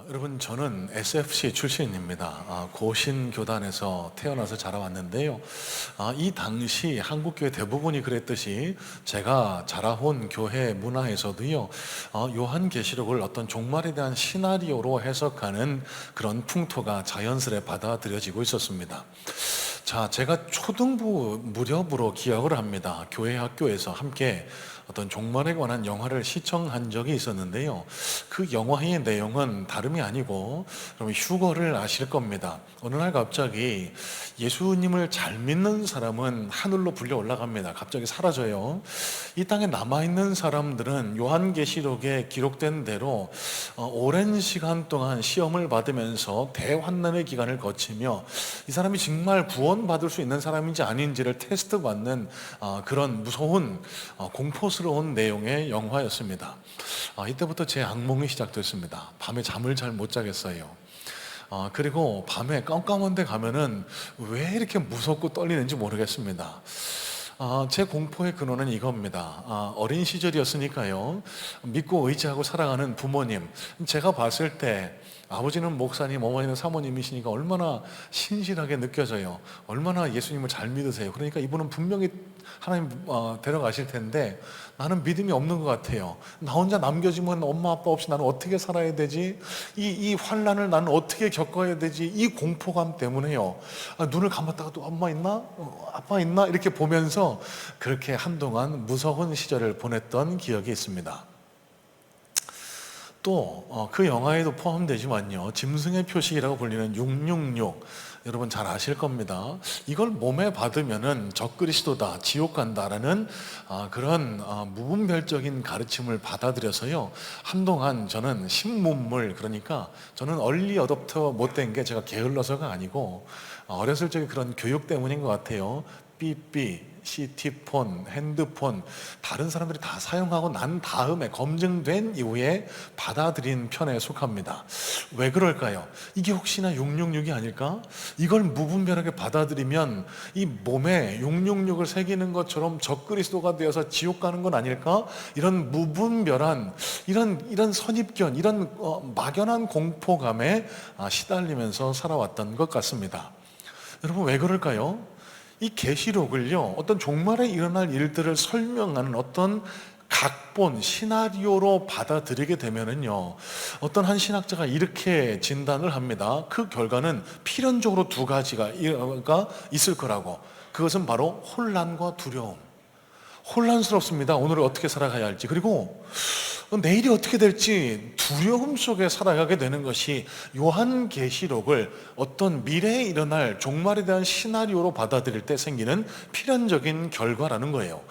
여러분, 저는 SFC 출신입니다. 고신교단에서 태어나서 자라왔는데요. 이 당시 한국교회 대부분이 그랬듯이 제가 자라온 교회 문화에서도요, 요한계시록을 어떤 종말에 대한 시나리오로 해석하는 그런 풍토가 자연스레 받아들여지고 있었습니다. 자, 제가 초등부 무렵으로 기억을 합니다. 교회 학교에서 함께 어떤 종말에 관한 영화를 시청한 적이 있었는데요. 그 영화의 내용은 다름이 아니고, 그럼 휴거를 아실 겁니다. 어느 날 갑자기 예수님을 잘 믿는 사람은 하늘로 불려 올라갑니다. 갑자기 사라져요. 이 땅에 남아있는 사람들은 요한계시록에 기록된 대로 오랜 시간 동안 시험을 받으면서 대환난의 기간을 거치며 이 사람이 정말 구원받을 수 있는 사람인지 아닌지를 테스트받는 그런 무서운 공포스러운 내용의 영화였습니다. 이때부터 제 악몽이 시작됐습니다. 밤에 잠을 잘 못 자겠어요. 그리고 밤에 깜깜한 데 가면은 왜 이렇게 무섭고 떨리는지 모르겠습니다. 제 공포의 근원은 이겁니다. 어린 시절이었으니까요. 믿고 의지하고 사랑하는 부모님. 제가 봤을 때 아버지는 목사님, 어머니는 사모님이시니까 얼마나 신실하게 느껴져요. 얼마나 예수님을 잘 믿으세요. 그러니까 이분은 분명히 하나님 데려가실 텐데 나는 믿음이 없는 것 같아요. 나 혼자 남겨지면 엄마 아빠 없이 나는 어떻게 살아야 되지? 이 환난을 나는 어떻게 겪어야 되지? 이 공포감 때문에요. 눈을 감았다가 또 엄마 있나? 아빠 있나? 이렇게 보면서 그렇게 한동안 무서운 시절을 보냈던 기억이 있습니다. 또 그 영화에도 포함되지만요, 짐승의 표식이라고 불리는 666, 여러분 잘 아실 겁니다. 이걸 몸에 받으면은 적그리스도다, 지옥 간다라는 그런 무분별적인 가르침을 받아들여서요, 한동안 저는 신문물, 그러니까 저는 얼리 어댑터 못된 게 제가 게을러서가 아니고 어렸을 적에 그런 교육 때문인 것 같아요. 삐삐, 시티폰, 핸드폰 다른 사람들이 다 사용하고 난 다음에 검증된 이후에 받아들인 편에 속합니다. 왜 그럴까요? 이게 혹시나 666이 아닐까? 이걸 무분별하게 받아들이면 이 몸에 666을 새기는 것처럼 적그리스도가 되어서 지옥 가는 건 아닐까? 이런 무분별한 이런 선입견, 이런 막연한 공포감에 시달리면서 살아왔던 것 같습니다. 여러분, 왜 그럴까요? 이 계시록을요, 어떤 종말에 일어날 일들을 설명하는 어떤 각본, 시나리오로 받아들이게 되면은요, 어떤 한 신학자가 이렇게 진단을 합니다. 그 결과는 필연적으로 두 가지가 있을 거라고. 그것은 바로 혼란과 두려움. 혼란스럽습니다. 오늘을 어떻게 살아가야 할지. 그리고 내일이 어떻게 될지 두려움 속에 살아가게 되는 것이 요한계시록을 어떤 미래에 일어날 종말에 대한 시나리오로 받아들일 때 생기는 필연적인 결과라는 거예요.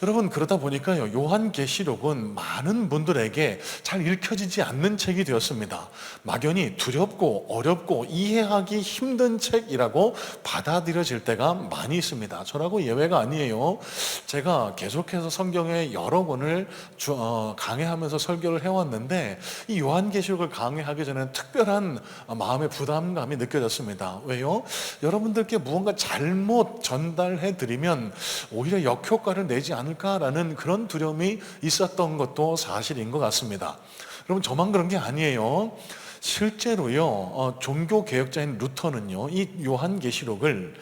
여러분, 그러다 보니까요, 요한계시록은 많은 분들에게 잘 읽혀지지 않는 책이 되었습니다. 막연히 두렵고 어렵고 이해하기 힘든 책이라고 받아들여질 때가 많이 있습니다. 저라고 예외가 아니에요. 제가 계속해서 성경의 여러 권을 강해하면서 설교를 해왔는데 이 요한계시록을 강해하기 전에는 특별한 마음의 부담감이 느껴졌습니다. 왜요? 여러분들께 무언가 잘못 전달해 드리면 오히려 역효과를 내지 않을까라는 그런 두려움이 있었던 것도 사실인 것 같습니다. 여러분, 저만 그런 게 아니에요. 실제로요, 종교개혁자인 루터는요, 이 요한계시록을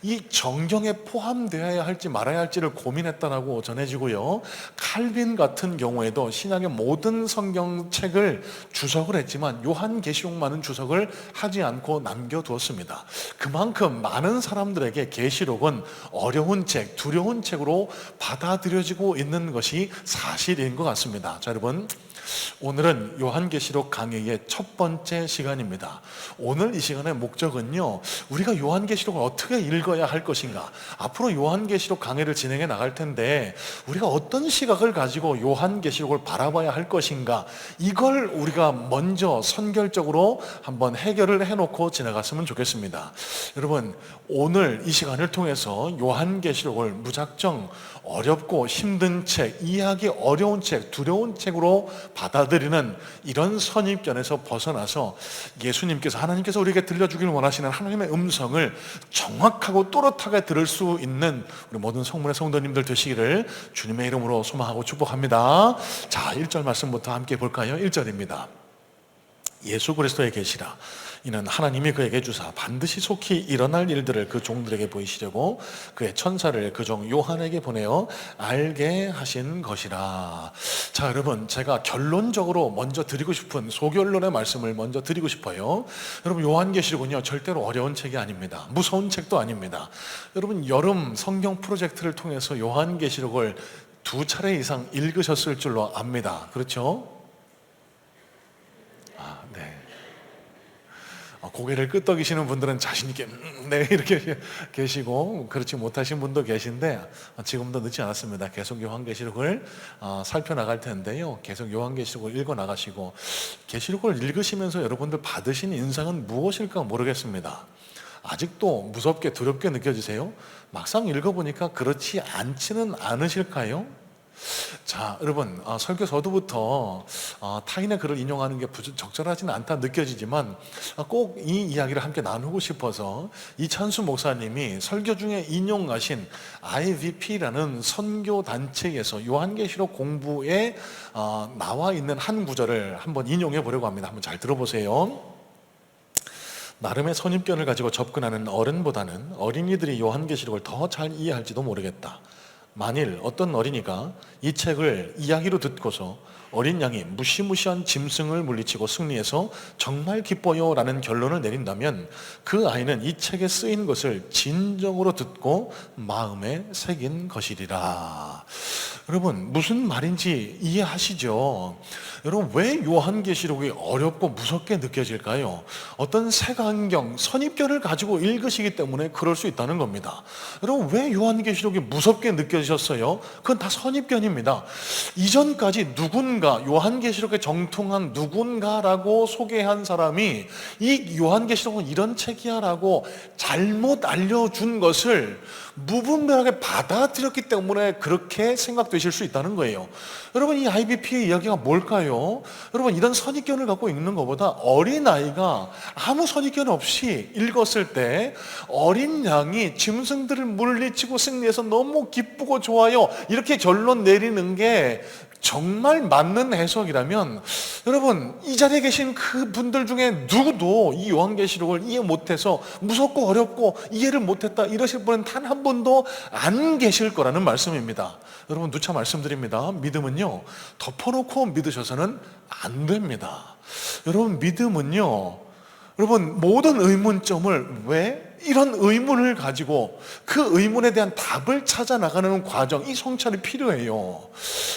이 정경에 포함되어야 할지 말아야 할지를 고민했다라고 전해지고요, 칼빈 같은 경우에도 신약의 모든 성경책을 주석을 했지만 요한계시록만은 주석을 하지 않고 남겨두었습니다. 그만큼 많은 사람들에게 계시록은 어려운 책, 두려운 책으로 받아들여지고 있는 것이 사실인 것 같습니다. 자, 여러분, 오늘은 요한계시록 강의의 첫 번째 시간입니다. 오늘 이 시간의 목적은요, 우리가 요한계시록을 어떻게 읽어야 할 것인가, 앞으로 요한계시록 강의를 진행해 나갈 텐데 우리가 어떤 시각을 가지고 요한계시록을 바라봐야 할 것인가, 이걸 우리가 먼저 선결적으로 한번 해결을 해놓고 지나갔으면 좋겠습니다. 여러분, 오늘 이 시간을 통해서 요한계시록을 무작정 어렵고 힘든 책, 이해하기 어려운 책, 두려운 책으로 받아들이는 이런 선입견에서 벗어나서 예수님께서, 하나님께서 우리에게 들려주길 원하시는 하나님의 음성을 정확하고 또렷하게 들을 수 있는 우리 모든 성문의 성도님들 되시기를 주님의 이름으로 소망하고 축복합니다. 자, 1절 말씀부터 함께 볼까요? 1절입니다. 예수 그리스도의 계시라. 이는 하나님이 그에게 주사 반드시 속히 일어날 일들을 그 종들에게 보이시려고 그의 천사를 그 종 요한에게 보내어 알게 하신 것이라. 자, 여러분, 제가 결론적으로 먼저 드리고 싶은 소결론의 말씀을 먼저 드리고 싶어요. 여러분, 요한계시록은요 절대로 어려운 책이 아닙니다. 무서운 책도 아닙니다. 여러분, 여름 성경 프로젝트를 통해서 요한계시록을 2차례 이상 읽으셨을 줄로 압니다. 그렇죠? 네. 고개를 끄덕이시는 분들은 자신있게 네 이렇게 계시고, 그렇지 못하신 분도 계신데 지금도 늦지 않았습니다. 계속 요한계시록을 살펴나갈 텐데요, 계속 요한계시록을 읽어나가시고, 계시록을 읽으시면서 여러분들 받으신 인상은 무엇일까 모르겠습니다. 아직도 무섭게 두렵게 느껴지세요? 막상 읽어보니까 그렇지 않지는 않으실까요? 자, 여러분, 설교 서두부터 타인의 글을 인용하는 게 적절하지는 않다 느껴지지만 꼭 이 이야기를 함께 나누고 싶어서 이찬수 목사님이 설교 중에 인용하신 IVP라는 선교 단체에서 요한계시록 공부에 나와 있는 한 구절을 한번 인용해 보려고 합니다. 한번 잘 들어보세요. 나름의 선입견을 가지고 접근하는 어른보다는 어린이들이 요한계시록을 더 잘 이해할지도 모르겠다. 만일 어떤 어린이가 이 책을 이야기로 듣고서 어린 양이 무시무시한 짐승을 물리치고 승리해서 정말 기뻐요 라는 결론을 내린다면 그 아이는 이 책에 쓰인 것을 진정으로 듣고 마음에 새긴 것이리라. 여러분, 무슨 말인지 이해하시죠? 여러분, 왜 요한계시록이 어렵고 무섭게 느껴질까요? 어떤 색안경, 선입견을 가지고 읽으시기 때문에 그럴 수 있다는 겁니다. 여러분, 왜 요한계시록이 무섭게 느껴지셨어요? 그건 다 선입견입니다. 이전까지 누군가, 요한계시록에 정통한 누군가라고 소개한 사람이 이 요한계시록은 이런 책이야 라고 잘못 알려준 것을 무분별하게 받아들였기 때문에 그렇게 생각되실 수 있다는 거예요. 여러분, 이 IBP의 이야기가 뭘까요? 여러분, 이런 선입견을 갖고 읽는 것보다 어린아이가 아무 선입견 없이 읽었을 때 어린 양이 짐승들을 물리치고 승리해서 너무 기쁘고 좋아요 이렇게 결론 내리는 게 정말 맞는 해석이라면, 여러분, 이 자리에 계신 그 분들 중에 누구도 이 요한계시록을 이해 못해서 무섭고 어렵고 이해를 못했다 이러실 분은 단 한 분도 안 계실 거라는 말씀입니다. 여러분, 누차 말씀드립니다. 믿음은요 덮어놓고 믿으셔서는 안 됩니다. 여러분, 믿음은요, 여러분, 모든 의문점을 왜 이런 의문을 가지고 그 의문에 대한 답을 찾아 나가는 과정, 이 성찰이 필요해요.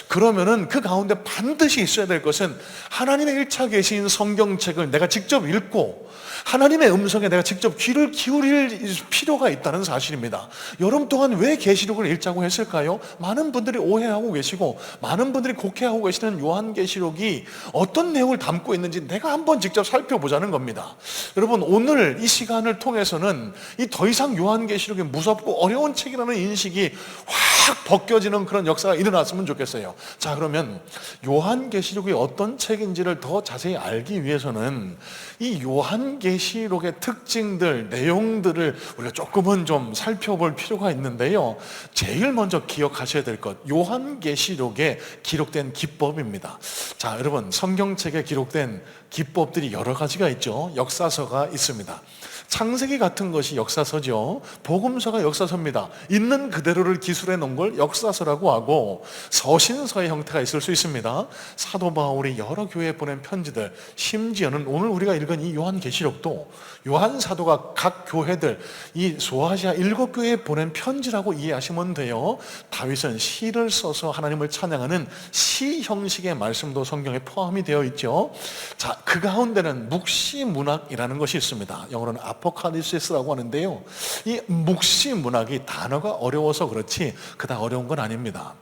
그러면은 그 가운데 반드시 있어야 될 것은 하나님의 1차 계시인 성경책을 내가 직접 읽고 하나님의 음성에 내가 직접 귀를 기울일 필요가 있다는 사실입니다. 여름 동안 왜 계시록을 읽자고 했을까요? 많은 분들이 오해하고 계시고 많은 분들이 곡해하고 계시는 요한계시록이 어떤 내용을 담고 있는지 내가 한번 직접 살펴보자는 겁니다. 여러분, 오늘 이 시간을 통해서는 이 더 이상 요한계시록이 무섭고 어려운 책이라는 인식이 확 벗겨지는 그런 역사가 일어났으면 좋겠어요. 자, 그러면 요한계시록이 어떤 책인지를 더 자세히 알기 위해서는 이 요한계시록의 특징들, 내용들을 우리가 조금은 좀 살펴볼 필요가 있는데요, 제일 먼저 기억하셔야 될 것, 요한계시록에 기록된 기법입니다. 자, 여러분, 성경책에 기록된 기법들이 여러 가지가 있죠. 역사서가 있습니다. 창세기 같은 것이 역사서죠. 복음서가 역사서입니다. 있는 그대로를 기술해 놓은 걸 역사서라고 하고, 서신서의 형태가 있을 수 있습니다. 사도 바울이 여러 교회에 보낸 편지들, 심지어는 오늘 우리가 읽은 이 요한계시록도 요한 사도가 각 교회들, 이 소아시아 7교회에 보낸 편지라고 이해하시면 돼요. 다윗은 시를 써서 하나님을 찬양하는 시 형식의 말씀도 성경에 포함이 되어 있죠. 자, 그 가운데는 묵시문학이라는 것이 있습니다. 영어로는 아포칼립시스라고 하는데요, 이 묵시문학이 단어가 어려워서 그렇지 그다지 어려운 건 아닙니다.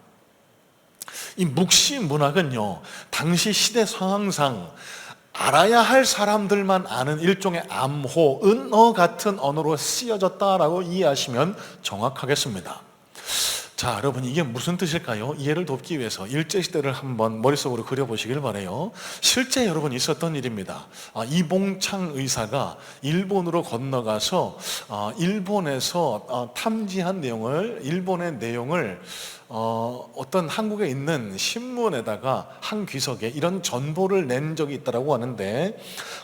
이 묵시문학은요, 당시 시대 상황상 알아야 할 사람들만 아는 일종의 암호, 은어 같은 언어로 쓰여졌다라고 이해하시면 정확하겠습니다. 자, 여러분, 이게 무슨 뜻일까요? 이해를 돕기 위해서 일제시대를 한번 머릿속으로 그려보시길 바라요. 실제 여러분 있었던 일입니다. 이봉창 의사가 일본으로 건너가서 일본에서 탐지한 내용을, 일본의 내용을 어떤 한국에 있는 신문에다가 한 귀석에 이런 전보를 낸 적이 있다고 하는데,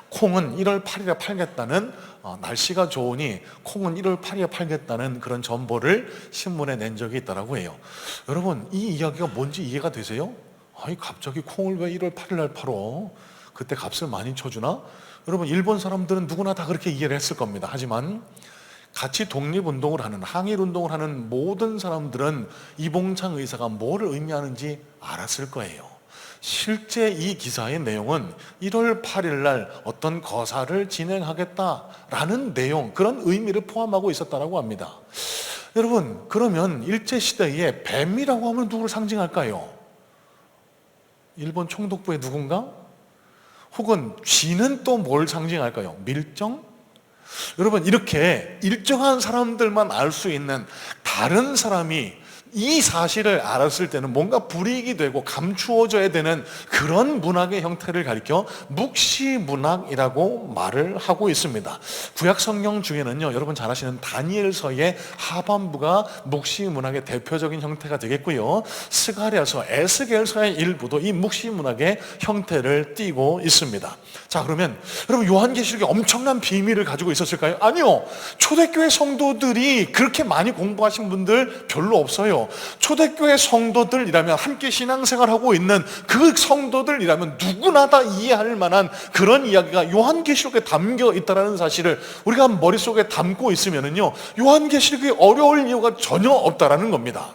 콩은 1월 8일에 팔겠다는, 날씨가 좋으니 콩은 1월 8일에 팔겠다는 그런 전보를 신문에 낸 적이 있다고 해요. 여러분, 이 이야기가 뭔지 이해가 되세요? 아니, 갑자기 콩을 왜 1월 8일 날 팔어? 그때 값을 많이 쳐주나? 여러분, 일본 사람들은 누구나 다 그렇게 이해를 했을 겁니다. 하지만 같이 독립운동을 하는, 항일운동을 하는 모든 사람들은 이봉창 의사가 뭐를 의미하는지 알았을 거예요. 실제 이 기사의 내용은 1월 8일 날 어떤 거사를 진행하겠다라는 내용, 그런 의미를 포함하고 있었다고 합니다. 여러분, 그러면 일제시대에 뱀이라고 하면 누구를 상징할까요? 일본 총독부의 누군가? 혹은 쥐는 또 뭘 상징할까요? 밀정? 여러분, 이렇게 일정한 사람들만 알 수 있는, 다른 사람이 이 사실을 알았을 때는 뭔가 불이익이 되고 감추어져야 되는 그런 문학의 형태를 가리켜 묵시문학이라고 말을 하고 있습니다. 구약 성경 중에는요, 여러분 잘 아시는 다니엘서의 하반부가 묵시문학의 대표적인 형태가 되겠고요, 스가랴서, 에스겔서의 일부도 이 묵시문학의 형태를 띠고 있습니다. 자, 그러면 여러분, 요한계시록이 엄청난 비밀을 가지고 있었을까요? 아니요. 초대교회 성도들이 그렇게 많이 공부하신 분들 별로 없어요. 초대교회 성도들이라면, 함께 신앙생활하고 있는 그 성도들이라면 누구나 다 이해할 만한 그런 이야기가 요한계시록에 담겨 있다는 사실을 우리가 머릿속에 담고 있으면요, 요한계시록이 어려울 이유가 전혀 없다라는 겁니다.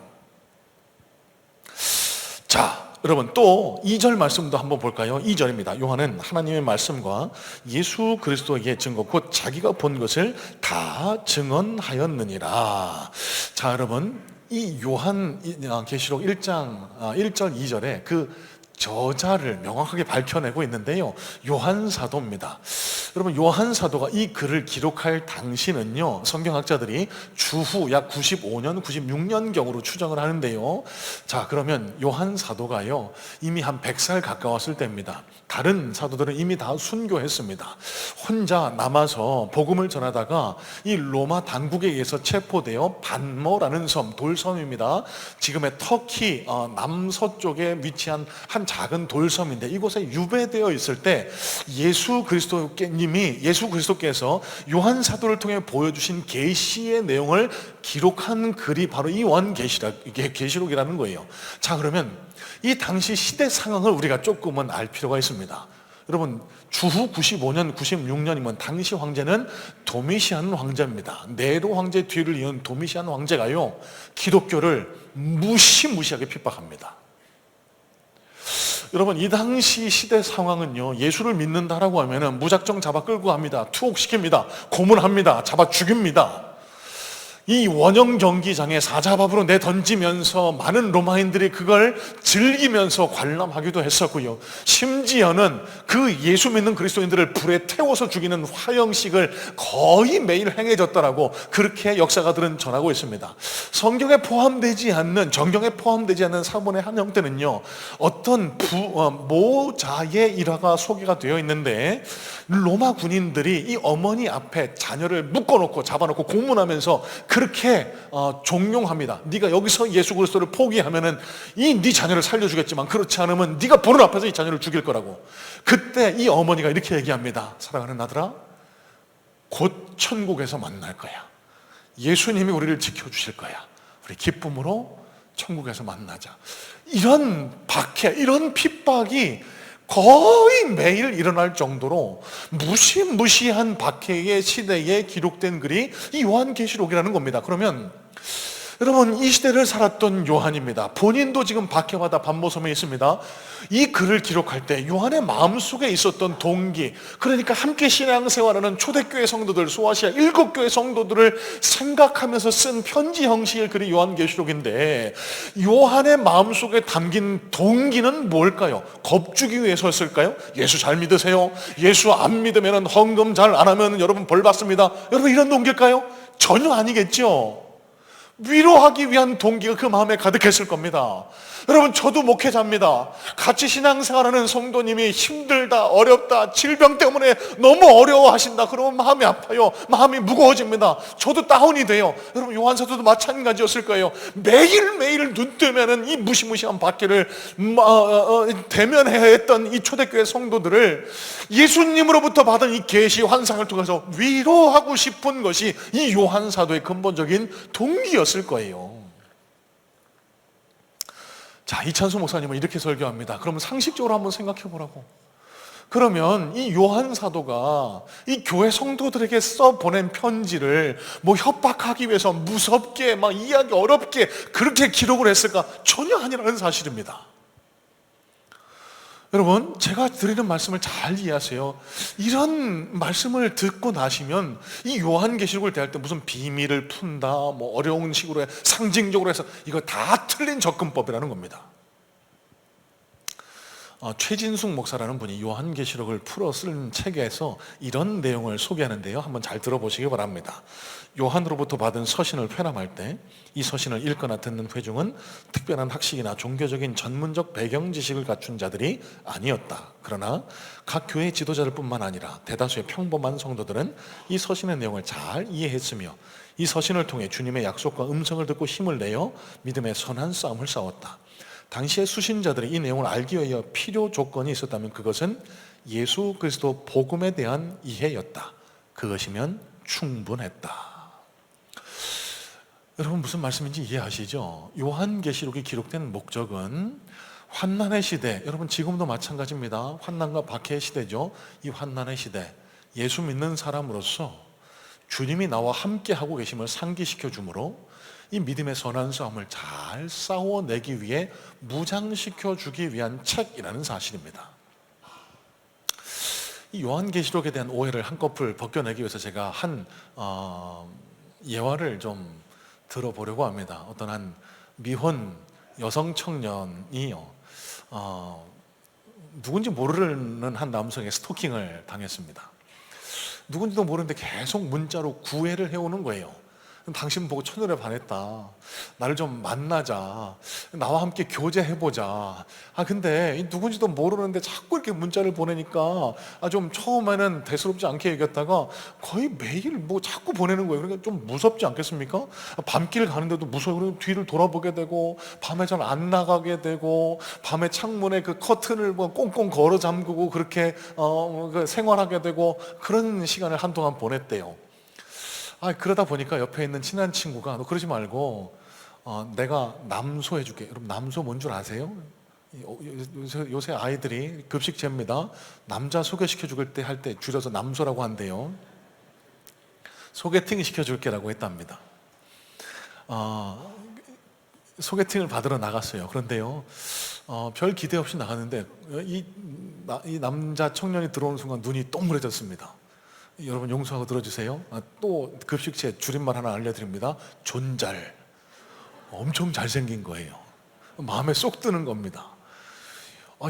자, 여러분, 또 2절 말씀도 한번 볼까요? 2절입니다. 요한은 하나님의 말씀과 예수 그리스도의 증거, 곧 자기가 본 것을 다 증언하였느니라. 자, 여러분, 이 요한계시록 1장 1절 2절에 그 저자를 명확하게 밝혀내고 있는데요, 요한 사도입니다. 여러분, 요한 사도가 이 글을 기록할 당시는요, 성경학자들이 주후 약 95년, 96년경으로 추정을 하는데요, 자, 그러면 요한 사도가요 이미 한 100살 가까웠을 때입니다. 다른 사도들은 이미 다 순교했습니다. 혼자 남아서 복음을 전하다가 이 로마 당국에 의해서 체포되어 반모라는 섬, 돌섬입니다. 지금의 터키 남서쪽에 위치한 한 작은 돌섬인데, 이곳에 유배되어 있을 때 예수 그리스도께서 요한 사도를 통해 보여주신 계시의 내용을 기록한 글이 바로 이 요한계시록이라는 거예요. 자, 그러면 이 당시 시대 상황을 우리가 조금은 알 필요가 있습니다. 여러분, 주후 95년, 96년이면 당시 황제는 도미시안 황제입니다. 네로 황제 뒤를 이은 도미시안 황제가요, 기독교를 무시무시하게 핍박합니다. 여러분, 이 당시 시대 상황은요, 예수를 믿는다라고 하면 무작정 잡아 끌고 갑니다. 투옥시킵니다. 고문합니다. 잡아 죽입니다. 이 원형 경기장에 사자밥으로 내던지면서 많은 로마인들이 그걸 즐기면서 관람하기도 했었고요, 심지어는 그 예수 믿는 그리스도인들을 불에 태워서 죽이는 화형식을 거의 매일 행해졌다라고 그렇게 역사가들은 전하고 있습니다. 성경에 포함되지 않는, 정경에 포함되지 않는 사본의 한 형태는요, 어떤 모자의 일화가 소개가 되어 있는데, 로마 군인들이 이 어머니 앞에 자녀를 묶어놓고 잡아놓고 고문하면서 그렇게 종용합니다. 네가 여기서 예수 그리스도를 포기하면은 네 자녀를 살려주겠지만, 그렇지 않으면 네가 보는 앞에서 이 자녀를 죽일 거라고. 그때 이 어머니가 이렇게 얘기합니다. 사랑하는 아들아, 곧 천국에서 만날 거야. 예수님이 우리를 지켜주실 거야. 우리 기쁨으로 천국에서 만나자. 이런 박해, 이런 핍박이 거의 매일 일어날 정도로 무시무시한 박해의 시대에 기록된 글이 이 요한계시록이라는 겁니다. 그러면 여러분, 이 시대를 살았던 요한입니다. 본인도 지금 박해받아 반모섬에 있습니다. 이 글을 기록할 때 요한의 마음속에 있었던 동기, 그러니까 함께 신앙생활하는 초대교회 성도들, 소아시아 7교회 성도들을 생각하면서 쓴 편지 형식의 글이 요한계시록인데, 요한의 마음속에 담긴 동기는 뭘까요? 겁주기 위해서였을까요? 예수 잘 믿으세요. 예수 안 믿으면, 헌금 잘 안 하면 여러분 벌 받습니다. 여러분, 이런 동기일까요? 전혀 아니겠죠. 위로하기 위한 동기가 그 마음에 가득했을 겁니다. 여러분, 저도 목회자입니다. 같이 신앙생활하는 성도님이 힘들다, 어렵다, 질병 때문에 너무 어려워하신다 그러면 마음이 아파요. 마음이 무거워집니다. 저도 다운이 돼요. 여러분, 요한사도도 마찬가지였을 거예요. 매일매일 눈 뜨면은 이 무시무시한 박해를 대면해야 했던 이 초대교회 성도들을 예수님으로부터 받은 이 계시 환상을 통해서 위로하고 싶은 것이 이 요한사도의 근본적인 동기였을 거예요. 자, 이찬수 목사님은 이렇게 설교합니다. 그러면 상식적으로 한번 생각해 보라고. 그러면 이 요한 사도가 이 교회 성도들에게 써 보낸 편지를 뭐 협박하기 위해서 무섭게 막 이해하기 어렵게 그렇게 기록을 했을까? 전혀 아니라는 사실입니다. 여러분, 제가 드리는 말씀을 잘 이해하세요. 이런 말씀을 듣고 나시면 이 요한계시록을 대할 때 무슨 비밀을 푼다, 뭐 어려운 식으로 상징적으로 해서 이거 다 틀린 접근법이라는 겁니다. 최진숙 목사라는 분이 요한계시록을 풀어 쓴 책에서 이런 내용을 소개하는데요. 한번 잘 들어보시기 바랍니다. 요한으로부터 받은 서신을 회람할 때 이 서신을 읽거나 듣는 회중은 특별한 학식이나 종교적인 전문적 배경 지식을 갖춘 자들이 아니었다. 그러나 각 교회 지도자들 뿐만 아니라 대다수의 평범한 성도들은 이 서신의 내용을 잘 이해했으며 이 서신을 통해 주님의 약속과 음성을 듣고 힘을 내어 믿음의 선한 싸움을 싸웠다. 당시의 수신자들이 이 내용을 알기 위해 필요 조건이 있었다면 그것은 예수 그리스도 복음에 대한 이해였다. 그것이면 충분했다. 여러분, 무슨 말씀인지 이해하시죠? 요한계시록이 기록된 목적은 환난의 시대, 여러분 지금도 마찬가지입니다. 환난과 박해의 시대죠. 이 환난의 시대, 예수 믿는 사람으로서 주님이 나와 함께 하고 계심을 상기시켜 주므로 이 믿음의 선한 싸움을 잘 싸워내기 위해 무장시켜 주기 위한 책이라는 사실입니다. 이 요한계시록에 대한 오해를 한꺼풀 벗겨내기 위해서 제가 한 예화를 좀 들어보려고 합니다. 어떤 한 미혼 여성 청년이요, 누군지 모르는 한 남성의 스토킹을 당했습니다. 누군지도 모르는데 계속 문자로 구애를 해오는 거예요. 당신 보고 첫눈에 반했다. 나를 좀 만나자. 나와 함께 교제해보자. 근데 누군지도 모르는데 자꾸 이렇게 문자를 보내니까 좀 처음에는 대수롭지 않게 여겼다가 거의 매일 뭐 자꾸 보내는 거예요. 그러니까 좀 무섭지 않겠습니까? 밤길 가는데도 무서워. 그리고 뒤를 돌아보게 되고, 밤에 잘 안 나가게 되고, 밤에 창문에 그 커튼을 뭐 꽁꽁 걸어 잠그고 그렇게 생활하게 되고, 그런 시간을 한동안 보냈대요. 그러다 보니까 옆에 있는 친한 친구가 너 그러지 말고 내가 남소 해줄게. 여러분, 남소 뭔 줄 아세요? 요새 아이들이 급식제입니다. 남자 소개시켜 줄 때 할 때 줄여서 남소라고 한대요. 소개팅 시켜줄게라고 했답니다. 소개팅을 받으러 나갔어요. 그런데요, 별 기대 없이 나갔는데 이 남자 청년이 들어오는 순간 눈이 동그래졌습니다. 여러분 용서하고 들어주세요. 또 급식체 줄임말 하나 알려드립니다. 존잘. 엄청 잘생긴 거예요. 마음에 쏙 드는 겁니다.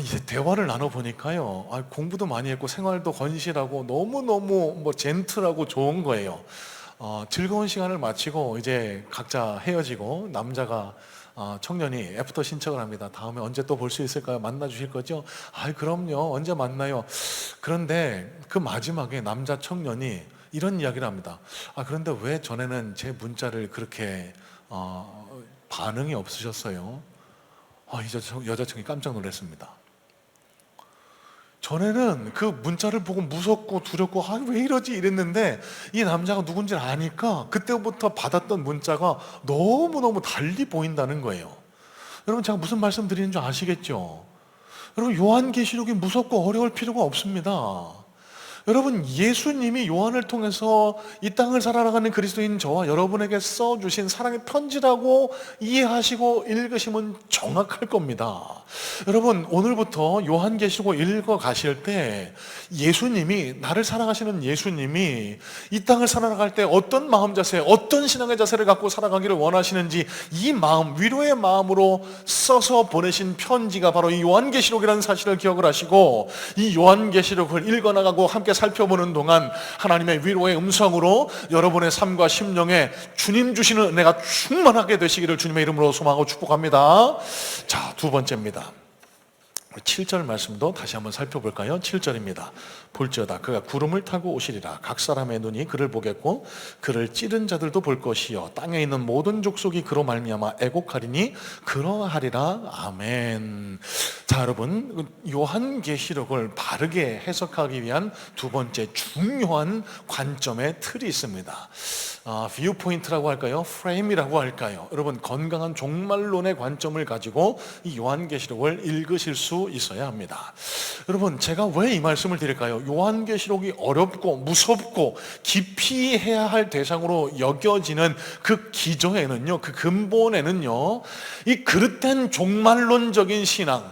이제 대화를 나눠보니까요, 공부도 많이 했고 생활도 건실하고 너무너무 뭐 젠틀하고 좋은 거예요. 즐거운 시간을 마치고 이제 각자 헤어지고 남자가 청년이 애프터 신청을 합니다. 다음에 언제 또 볼 수 있을까요? 만나 주실 거죠? 그럼요. 언제 만나요? 그런데 그 마지막에 남자 청년이 이런 이야기를 합니다. 그런데 왜 전에는 제 문자를 그렇게 반응이 없으셨어요? 여자친구가 깜짝 놀랐습니다. 전에는 그 문자를 보고 무섭고 두렵고 왜 이러지 이랬는데 이 남자가 누군지 아니까 그때부터 받았던 문자가 너무너무 달리 보인다는 거예요. 여러분, 제가 무슨 말씀 드리는 줄 아시겠죠? 여러분, 요한계시록이 무섭고 어려울 필요가 없습니다. 여러분, 예수님이 요한을 통해서 이 땅을 살아가는 그리스도인 저와 여러분에게 써주신 사랑의 편지라고 이해하시고 읽으시면 정확할 겁니다. 여러분, 오늘부터 요한계시록 읽어 가실 때 예수님이, 나를 사랑하시는 예수님이 이 땅을 살아갈 때 어떤 마음 자세, 어떤 신앙의 자세를 갖고 살아가기를 원하시는지 이 마음, 위로의 마음으로 써서 보내신 편지가 바로 이 요한계시록이라는 사실을 기억을 하시고 이 요한계시록을 읽어나가고 함께 살펴보는 동안 하나님의 위로의 음성으로 여러분의 삶과 심령에 주님 주시는 은혜가 충만하게 되시기를 주님의 이름으로 소망하고 축복합니다. 자, 두 번째입니다. 7절 말씀도 다시 한번 살펴볼까요? 7절입니다. 볼지어다 그가 구름을 타고 오시리라. 각 사람의 눈이 그를 보겠고 그를 찌른 자들도 볼 것이요 땅에 있는 모든 족속이 그로 말미암아 애곡하리니 그러하리라. 아멘. 자, 여러분, 요한계시록을 바르게 해석하기 위한 두 번째 중요한 관점의 틀이 있습니다. 뷰 포인트라고 할까요? 프레임이라고 할까요? 여러분, 건강한 종말론의 관점을 가지고 이 요한계시록을 읽으실 수 있어야 합니다. 여러분, 제가 왜 이 말씀을 드릴까요? 요한계시록이 어렵고 무섭고 깊이 해야 할 대상으로 여겨지는 그 기저에는요, 그 근본에는요, 이 그릇된 종말론적인 신앙,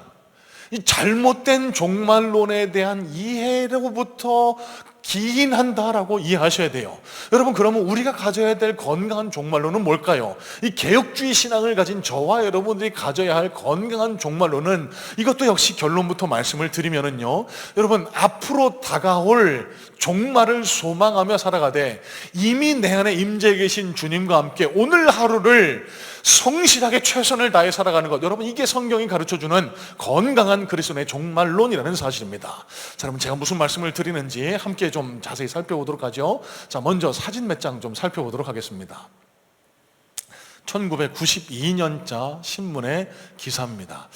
이 잘못된 종말론에 대한 이해로부터 기인한다라고 이해하셔야 돼요. 여러분, 그러면 우리가 가져야 될 건강한 종말론은 뭘까요? 이 개혁주의 신앙을 가진 저와 여러분들이 가져야 할 건강한 종말론은 이것도 역시 결론부터 말씀을 드리면은요, 여러분, 앞으로 다가올 종말을 소망하며 살아가되 이미 내 안에 임재해 계신 주님과 함께 오늘 하루를 성실하게 최선을 다해 살아가는 것, 여러분, 이게 성경이 가르쳐주는 건강한 그리스도의 종말론이라는 사실입니다. 자, 여러분, 제가 무슨 말씀을 드리는지 함께 좀 자세히 살펴보도록 하죠. 자, 먼저 사진 몇 장 좀 살펴보도록 하겠습니다. 1992년자 신문의 기사입니다.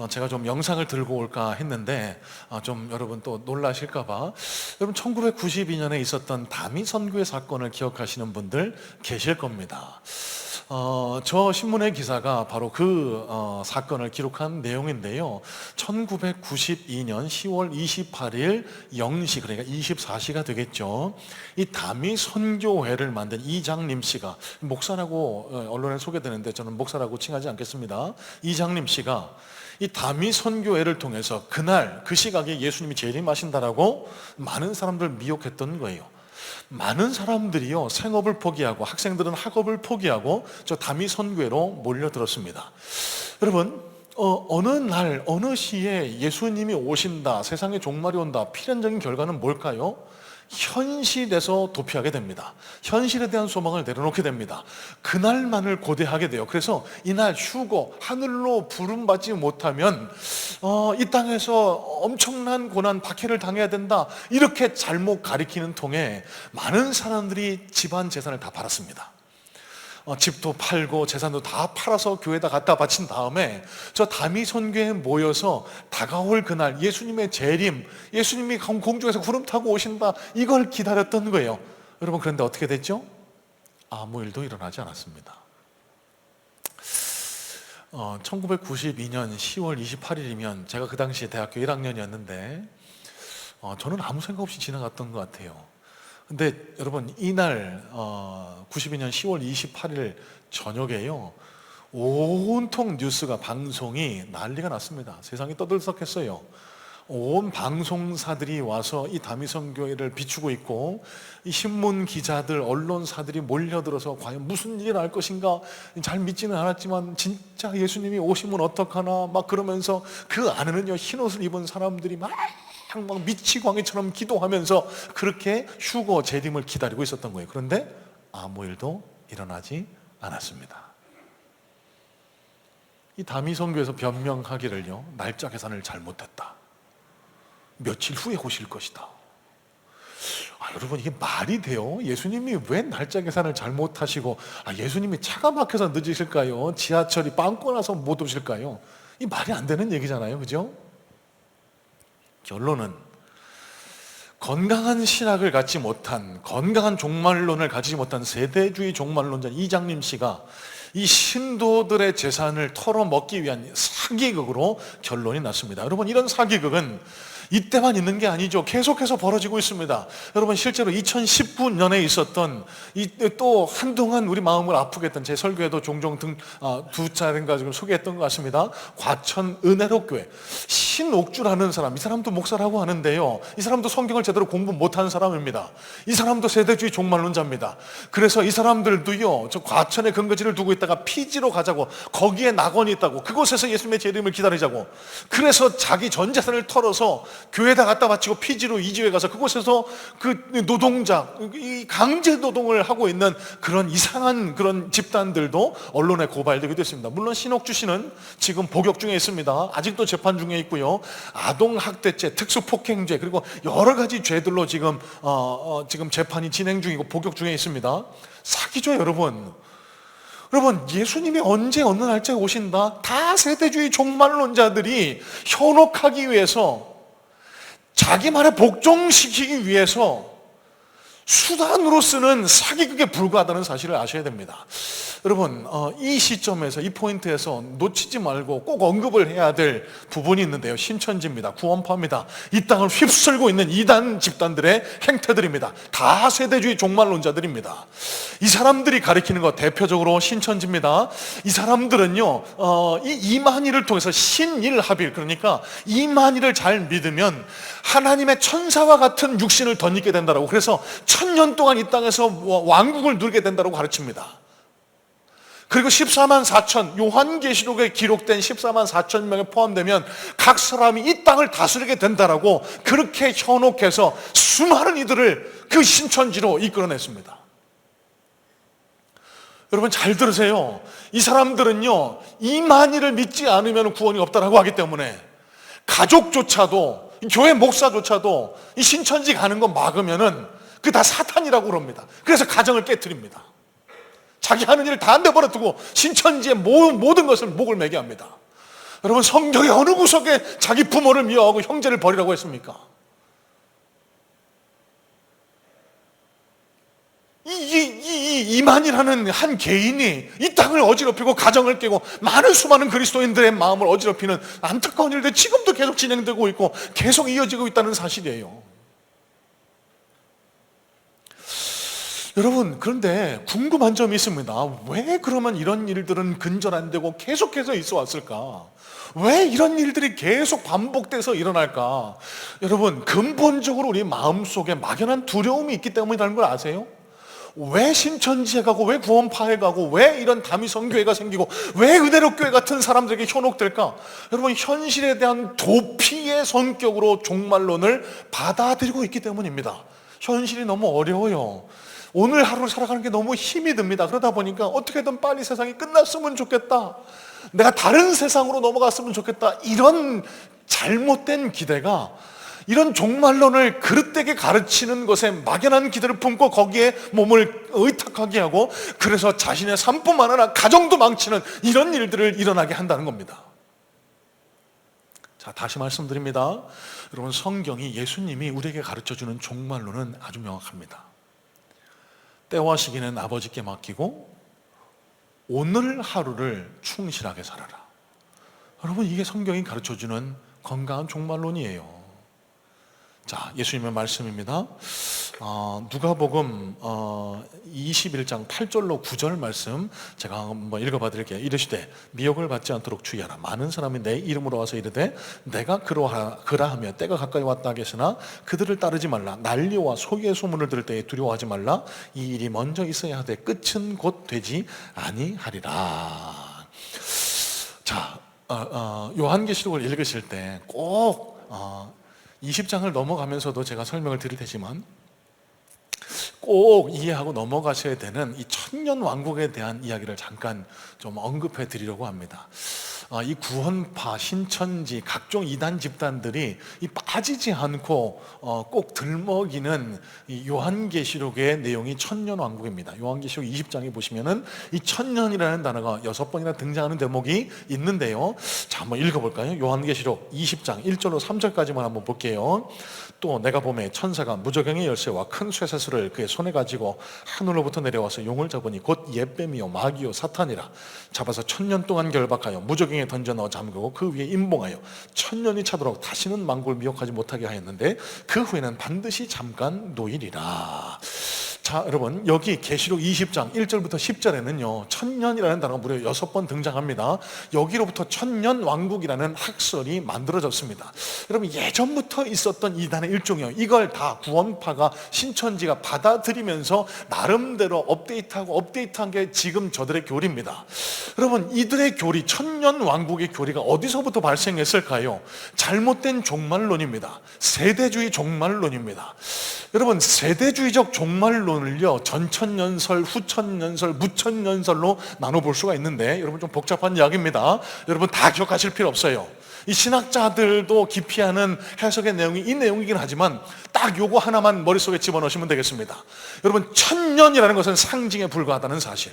제가 좀 영상을 들고 올까 했는데 좀 여러분 또 놀라실까봐, 여러분 1992년에 있었던 다미 선교회 사건을 기억하시는 분들 계실 겁니다. 저 신문의 기사가 바로 그 사건을 기록한 내용인데요, 1992년 10월 28일 0시, 그러니까 24시가 되겠죠. 이 다미 선교회를 만든 이장림 씨가, 목사라고 언론에 소개되는데 저는 목사라고 칭하지 않겠습니다. 이장림 씨가 이 다미 선교회를 통해서 그날 그 시각에 예수님이 재림하신다라고 많은 사람들 미혹했던 거예요. 많은 사람들이요, 생업을 포기하고, 학생들은 학업을 포기하고 저 다미 선교회로 몰려들었습니다. 여러분, 어느 날 어느 시에 예수님이 오신다, 세상의 종말이 온다, 필연적인 결과는 뭘까요? 현실에서 도피하게 됩니다. 현실에 대한 소망을 내려놓게 됩니다. 그날만을 고대하게 돼요. 그래서 이날 휴거, 하늘로 부름받지 못하면 이 땅에서 엄청난 고난, 박해를 당해야 된다, 이렇게 잘못 가리키는 통에 많은 사람들이 집안 재산을 다 팔았습니다. 집도 팔고 재산도 다 팔아서 교회에다 갖다 바친 다음에 저 다미 선교회에 모여서 다가올 그날 예수님의 재림, 예수님이 공중에서 구름 타고 오신다, 이걸 기다렸던 거예요. 여러분, 그런데 어떻게 됐죠? 아무 일도 일어나지 않았습니다. 1992년 10월 28일이면 제가 그 당시 대학교 1학년이었는데 저는 아무 생각 없이 지나갔던 것 같아요. 근데 여러분, 이날 92년 10월 28일 저녁에요, 온통 뉴스가, 방송이 난리가 났습니다. 세상이 떠들썩했어요. 온 방송사들이 와서 이 다미선교회를 비추고 있고, 이 신문 기자들, 언론사들이 몰려들어서 과연 무슨 일이 날 것인가, 잘 믿지는 않았지만 진짜 예수님이 오시면 어떡하나 막 그러면서 그 안에는요, 흰옷을 입은 사람들이 막 미치광이처럼 기도하면서 그렇게 휴거 재림을 기다리고 있었던 거예요. 그런데 아무 일도 일어나지 않았습니다. 이 다미 선교에서 변명하기를요, 날짜 계산을 잘못했다, 며칠 후에 오실 것이다. 여러분, 이게 말이 돼요? 예수님이 왜 날짜 계산을 잘못하시고, 예수님이 차가 막혀서 늦으실까요? 지하철이 빵꾸 나서 못 오실까요? 이 말이 안 되는 얘기잖아요, 그죠? 결론은 건강한 신학을 갖지 못한, 건강한 종말론을 가지지 못한 세대주의 종말론자 이장림 씨가 이 신도들의 재산을 털어먹기 위한 사기극으로 결론이 났습니다. 여러분, 이런 사기극은 이때만 있는 게 아니죠. 계속해서 벌어지고 있습니다. 여러분, 실제로 2019년에 있었던 또 한동안 우리 마음을 아프게 했던, 제 설교에도 종종 두 차례인가 지금 소개했던 것 같습니다. 과천 은혜로교회 신옥주라는 사람, 이 사람도 목사라고 하는데요, 이 사람도 성경을 제대로 공부 못하는 사람입니다. 이 사람도 세대주의 종말론자입니다. 그래서 이 사람들도요, 저 과천에 근거지를 두고 있다가 피지로 가자고, 거기에 낙원이 있다고, 그곳에서 예수님의 재림을 기다리자고, 그래서 자기 전 재산을 털어서 교회에다 갖다 바치고 피지로 이주해 가서 그곳에서 그 노동자, 이 강제 노동을 하고 있는 그런 이상한 그런 집단들도 언론에 고발되기도 했습니다. 물론 신옥주 씨는 지금 복역 중에 있습니다. 아직도 재판 중에 있고요. 아동학대죄, 특수폭행죄, 그리고 여러 가지 죄들로 지금 재판이 진행 중이고 복역 중에 있습니다. 사기죠, 여러분. 여러분, 예수님이 언제 어느 날짜에 오신다? 다세대주의 종말론자들이 현혹하기 위해서, 자기 말에 복종시키기 위해서 수단으로 쓰는 사기극에 불과하다는 사실을 아셔야 됩니다. 여러분, 이 시점에서, 이 포인트에서 놓치지 말고 꼭 언급을 해야 될 부분이 있는데요. 신천지입니다. 구원파입니다. 이 땅을 휩쓸고 있는 이단 집단들의 행태들입니다. 다세대주의 종말론자들입니다. 이 사람들이 가리키는 것 대표적으로 신천지입니다. 이 사람들은요, 이 이만희를 통해서 신일합일, 그러니까 이만희를 잘 믿으면 하나님의 천사와 같은 육신을 덧입게 된다라고, 그래서 1000년 동안 이 땅에서 왕국을 누리게 된다고 가르칩니다. 그리고 14만 4천, 요한계시록에 기록된 14만 4천 명에 포함되면 각 사람이 이 땅을 다스리게 된다라고 그렇게 현혹해서 수많은 이들을 그 신천지로 이끌어냈습니다. 여러분, 잘 들으세요. 이 사람들은요, 이만희를 믿지 않으면 구원이 없다라고 하기 때문에 가족조차도, 교회 목사조차도 이 신천지 가는 거 막으면은 그게 다 사탄이라고 그럽니다. 그래서 가정을 깨트립니다. 자기 하는 일을 다 내버려두고 신천지의 모든 것을 목을 매게 합니다. 여러분, 성경의 어느 구석에 자기 부모를 미워하고 형제를 버리라고 했습니까? 이만이라는 한 개인이 이 땅을 어지럽히고 가정을 깨고 많은 수많은 그리스도인들의 마음을 어지럽히는 안타까운 일들이 지금도 계속 진행되고 있고 계속 이어지고 있다는 사실이에요. 여러분, 그런데 궁금한 점이 있습니다. 왜 그러면 이런 일들은 근절 안 되고 계속해서 있어 왔을까? 왜 이런 일들이 계속 반복돼서 일어날까? 여러분, 근본적으로 우리 마음속에 막연한 두려움이 있기 때문이라는 걸 아세요? 왜 신천지에 가고, 왜 구원파에 가고, 왜 이런 다미성교회가 생기고, 왜 은혜로교회 같은 사람들에게 현혹될까? 여러분, 현실에 대한 도피의 성격으로 종말론을 받아들이고 있기 때문입니다. 현실이 너무 어려워요. 오늘 하루를 살아가는 게 너무 힘이 듭니다. 그러다 보니까 어떻게든 빨리 세상이 끝났으면 좋겠다, 내가 다른 세상으로 넘어갔으면 좋겠다, 이런 잘못된 기대가, 이런 종말론을 그릇되게 가르치는 것에 막연한 기대를 품고 거기에 몸을 의탁하게 하고, 그래서 자신의 삶뿐만 아니라 가정도 망치는 이런 일들을 일어나게 한다는 겁니다. 자, 다시 말씀드립니다. 여러분, 성경이, 예수님이 우리에게 가르쳐주는 종말론은 아주 명확합니다. 때와 시기는 아버지께 맡기고 오늘 하루를 충실하게 살아라. 여러분, 이게 성경이 가르쳐주는 건강한 종말론이에요. 자, 예수님의 말씀입니다. 누가복음 21장 8절로 9절 말씀 제가 한번 읽어봐 드릴게요. 이르시되 미혹을 받지 않도록 주의하라. 많은 사람이 내 이름으로 와서 이르되 내가 그러하며 때가 가까이 왔다 하겠으나 그들을 따르지 말라. 난리와 소유의 소문을 들을 때에 두려워하지 말라. 이 일이 먼저 있어야 하되 끝은 곧 되지 아니하리라. 자, 요한계시록을 읽으실 때 꼭 20장을 넘어가면서도 제가 설명을 드릴 테지만 꼭 이해하고 넘어가셔야 되는 이 천년 왕국에 대한 이야기를 잠깐 좀 언급해 드리려고 합니다. 이 구원파, 신천지, 각종 이단 집단들이 이 빠지지 않고 꼭 들먹이는 이 요한계시록의 내용이 천년 왕국입니다. 요한계시록 20장에 보시면은 이 천년이라는 단어가 6번이나 등장하는 대목이 있는데요. 자, 한번 읽어볼까요? 요한계시록 20장 1절로 3절까지만 한번 볼게요. 또 내가 보매 천사가 무저갱의 열쇠와 큰 쇠사슬을 그의 손에 가지고 하늘로부터 내려와서 용을 잡으니 곧 옛뱀이요 마귀요 사탄이라. 잡아서 1000년 동안 결박하여 무저갱에 던져 넣어 잠그고 그 위에 임봉하여 1000년이 차도록 다시는 만국을 미혹하지 못하게 하였는데 그 후에는 반드시 잠깐 노일이라. 자, 자, 여러분, 여기 계시록 20장 1절부터 10절에는요 천년이라는 단어가 무려 6번 등장합니다. 여기로부터 천년 왕국이라는 학설이 만들어졌습니다. 여러분, 예전부터 있었던 이단의 일종이에요. 이걸 다 구원파가, 신천지가 받아들이면서 나름대로 업데이트한 게 지금 저들의 교리입니다. 여러분, 이들의 교리, 천년 왕국의 교리가 어디서부터 발생했을까요? 잘못된 종말론입니다. 세대주의 종말론입니다. 여러분, 세대주의적 종말론을요 전천년설, 후천년설, 무천년설로 나눠볼 수가 있는데, 여러분 좀 복잡한 이야기입니다. 여러분 다 기억하실 필요 없어요. 이 신학자들도 기피하는 해석의 내용이 이 내용이긴 하지만 딱 요거 하나만 머릿속에 집어넣으시면 되겠습니다. 여러분, 천년이라는 것은 상징에 불과하다는 사실,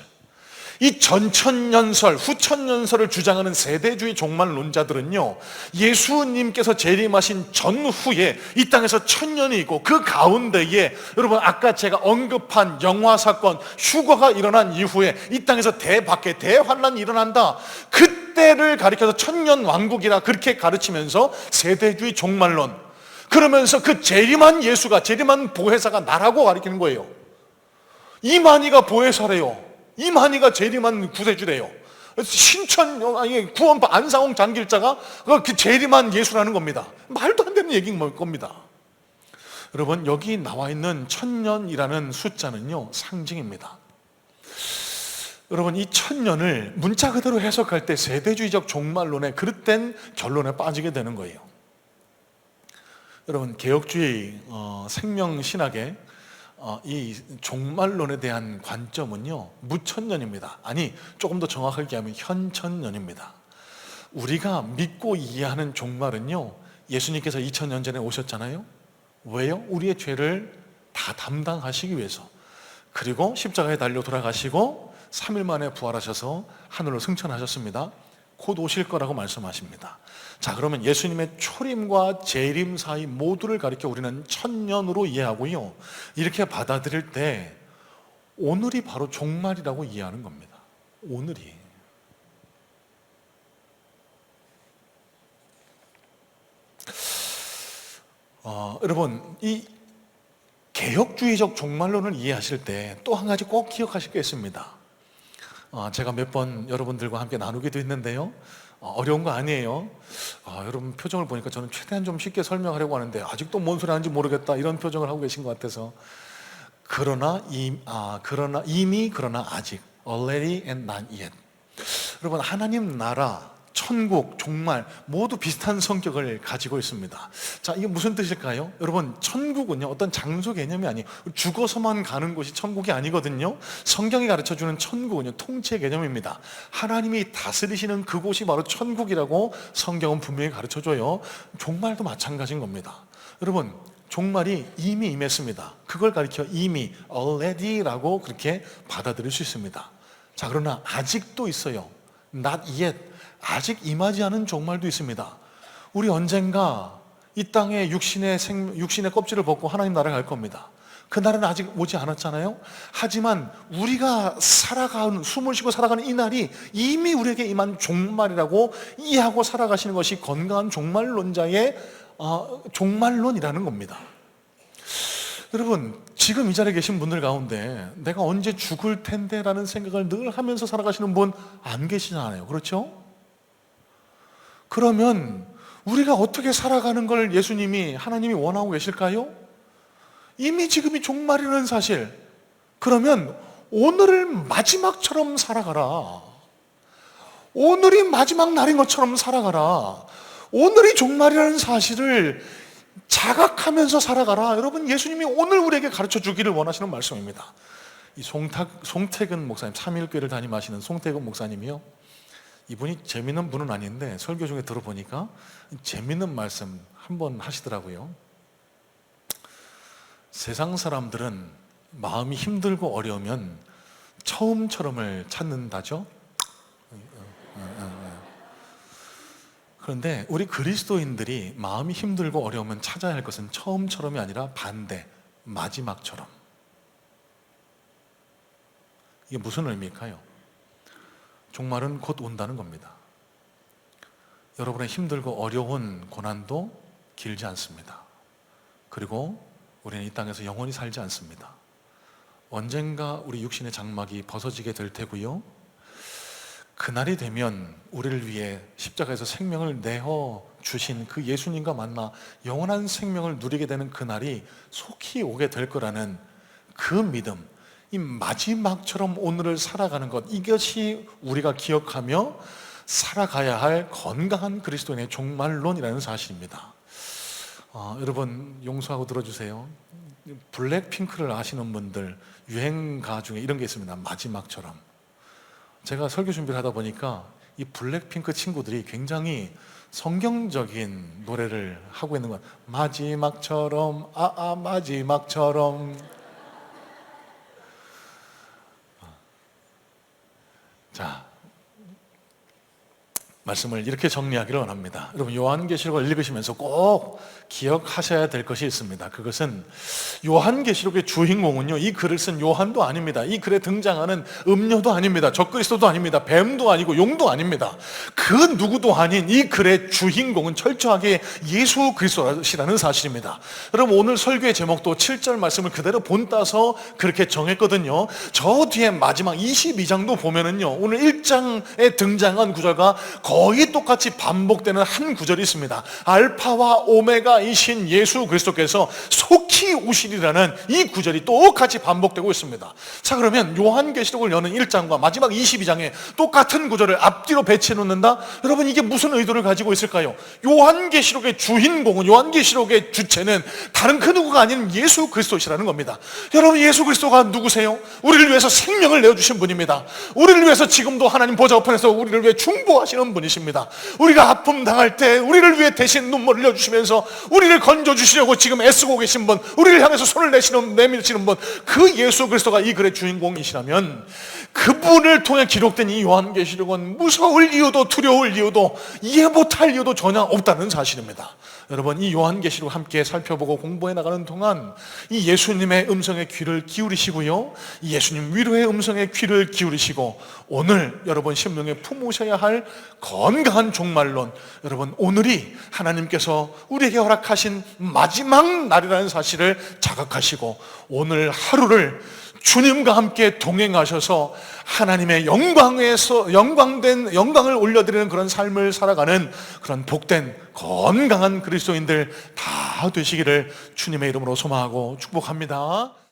이 전천년설, 후천년설을 주장하는 세대주의 종말론자들은요 예수님께서 재림하신 전후에 이 땅에서 천년이 있고, 그 가운데에 여러분 아까 제가 언급한 영화사건, 휴거가 일어난 이후에 이 땅에서 대박해, 대환란이 일어난다, 그때를 가리켜서 천년왕국이라 그렇게 가르치면서 세대주의 종말론, 그러면서 그 재림한 예수가, 재림한 보혜사가 나라고 가리키는 거예요. 이만희가 보혜사래요. 이만희가 재림한 구세주래요. 구원파 안상홍 장길자가 그 재림한 예수라는 겁니다. 말도 안 되는 얘기인 겁니다. 여러분, 여기 나와 있는 천년이라는 숫자는요 상징입니다. 여러분, 이 천년을 문자 그대로 해석할 때 세대주의적 종말론의 그릇된 결론에 빠지게 되는 거예요. 여러분, 개혁주의 생명신학의 이 종말론에 대한 관점은요 무천년입니다. 아니, 조금 더 정확하게 얘기하면 현천년입니다. 우리가 믿고 이해하는 종말은요 예수님께서 2000년 전에 오셨잖아요. 왜요? 우리의 죄를 다 담당하시기 위해서. 그리고 십자가에 달려 돌아가시고 3일 만에 부활하셔서 하늘로 승천하셨습니다. 곧 오실 거라고 말씀하십니다. 자, 그러면 예수님의 초림과 재림 사이 모두를 가리켜 우리는 천년으로 이해하고요, 이렇게 받아들일 때 오늘이 바로 종말이라고 이해하는 겁니다. 오늘이. 여러분, 이 개혁주의적 종말론을 이해하실 때 또 한 가지 꼭 기억하실 게 있습니다. 제가 몇 번 여러분들과 함께 나누기도 했는데요, 어려운 거 아니에요. 여러분 표정을 보니까 저는 최대한 좀 쉽게 설명하려고 하는데 아직도 뭔 소리 하는지 모르겠다, 이런 표정을 하고 계신 것 같아서. 그러나 이미, 그러나 아직, already and not yet. 여러분, 하나님 나라, 천국, 종말 모두 비슷한 성격을 가지고 있습니다. 자, 이게 무슨 뜻일까요? 여러분, 천국은요 어떤 장소 개념이 아니에요. 죽어서만 가는 곳이 천국이 아니거든요. 성경이 가르쳐주는 천국은요 통치 개념입니다. 하나님이 다스리시는 그곳이 바로 천국이라고 성경은 분명히 가르쳐줘요. 종말도 마찬가지인 겁니다. 여러분, 종말이 이미 임했습니다. 그걸 가리켜 이미, already라고 그렇게 받아들일 수 있습니다. 자, 그러나 아직도 있어요. not yet, 아직 임하지 않은 종말도 있습니다. 우리 언젠가 이 땅에 육신의 껍질을 벗고 하나님 나라에 갈 겁니다. 그 날은 아직 오지 않았잖아요. 하지만 우리가 숨을 쉬고 살아가는 이 날이 이미 우리에게 임한 종말이라고 이해하고 살아가시는 것이 건강한 종말론자의 종말론이라는 겁니다. 여러분, 지금 이 자리에 계신 분들 가운데 내가 언제 죽을 텐데 라는 생각을 늘 하면서 살아가시는 분 안 계시잖아요. 그렇죠? 그러면 우리가 어떻게 살아가는 걸 예수님이, 하나님이 원하고 계실까요? 이미 지금이 종말이라는 사실. 그러면 오늘을 마지막처럼 살아가라. 오늘이 마지막 날인 것처럼 살아가라. 오늘이 종말이라는 사실을 자각하면서 살아가라. 여러분, 예수님이 오늘 우리에게 가르쳐 주기를 원하시는 말씀입니다. 이 송태근 목사님, 참일교회를 담임하시는 송태근 목사님이요, 이분이 재밌는 분은 아닌데 설교 중에 들어보니까 재밌는 말씀 한번 하시더라고요. 세상 사람들은 마음이 힘들고 어려우면 처음처럼을 찾는다죠. 그런데 우리 그리스도인들이 마음이 힘들고 어려우면 찾아야 할 것은 처음처럼이 아니라 반대, 마지막처럼. 이게 무슨 의미일까요? 종말은 곧 온다는 겁니다. 여러분의 힘들고 어려운 고난도 길지 않습니다. 그리고 우리는 이 땅에서 영원히 살지 않습니다. 언젠가 우리 육신의 장막이 벗어지게 될 테고요. 그날이 되면 우리를 위해 십자가에서 생명을 내어 주신 그 예수님과 만나 영원한 생명을 누리게 되는 그날이 속히 오게 될 거라는 그 믿음, 이 마지막처럼 오늘을 살아가는 것, 이것이 우리가 기억하며 살아가야 할 건강한 그리스도인의 종말론이라는 사실입니다. 여러분 용서하고 들어주세요. 블랙핑크를 아시는 분들 유행가 중에 이런 게 있습니다. 마지막처럼. 제가 설교 준비를 하다 보니까 이 블랙핑크 친구들이 굉장히 성경적인 노래를 하고 있는 것. 마지막처럼 마지막처럼. 자, 말씀을 이렇게 정리하기를 원합니다. 여러분 요한계시록을 읽으시면서 꼭 기억하셔야 될 것이 있습니다. 그것은 요한계시록의 주인공은요, 이 글을 쓴 요한도 아닙니다. 이 글에 등장하는 음료도 아닙니다. 적그리스도도 아닙니다. 뱀도 아니고 용도 아닙니다. 그 누구도 아닌 이 글의 주인공은 철저하게 예수 그리스도시라는 사실입니다. 여러분 오늘 설교의 제목도 7절 말씀을 그대로 본따서 그렇게 정했거든요. 저 뒤에 마지막 22장도 보면은요, 오늘 1장에 등장한 구절과 거의 똑같이 반복되는 한 구절이 있습니다. 알파와 오메가이신 예수 그리스도께서 속히 오시리라는 이 구절이 똑같이 반복되고 있습니다. 자, 그러면 요한계시록을 여는 1장과 마지막 22장에 똑같은 구절을 앞뒤로 배치해 놓는다? 여러분 이게 무슨 의도를 가지고 있을까요? 요한계시록의 주인공은, 요한계시록의 주체는 다른 그 누구가 아닌 예수 그리스도시라는 겁니다. 여러분 예수 그리스도가 누구세요? 우리를 위해서 생명을 내어주신 분입니다. 우리를 위해서 지금도 하나님 보좌 우편에서 우리를 위해 중보하시는 분이십니다. 우리가 아픔 당할 때 우리를 위해 대신 눈물을 흘려주시면서 우리를 건져주시려고 지금 애쓰고 계신 분, 우리를 향해서 손을 내밀시는 분, 그 예수 그리스도가 이 글의 주인공이시라면 그분을 통해 기록된 이 요한계시록은 무서울 이유도 두려울 이유도 이해 못할 이유도 전혀 없다는 사실입니다. 여러분 이 요한계시록 함께 살펴보고 공부해 나가는 동안 이 예수님의 음성에 귀를 기울이시고요, 이 예수님 위로의 음성에 귀를 기울이시고 오늘 여러분 심령에 품으셔야 할 건강한 종말론, 여러분 오늘이 하나님께서 우리에게 허락하신 마지막 날이라는 사실을 자각하시고 오늘 하루를 주님과 함께 동행하셔서 하나님의 영광을 올려드리는 그런 삶을 살아가는 그런 복된 건강한 그리스도인들 다 되시기를 주님의 이름으로 소망하고 축복합니다.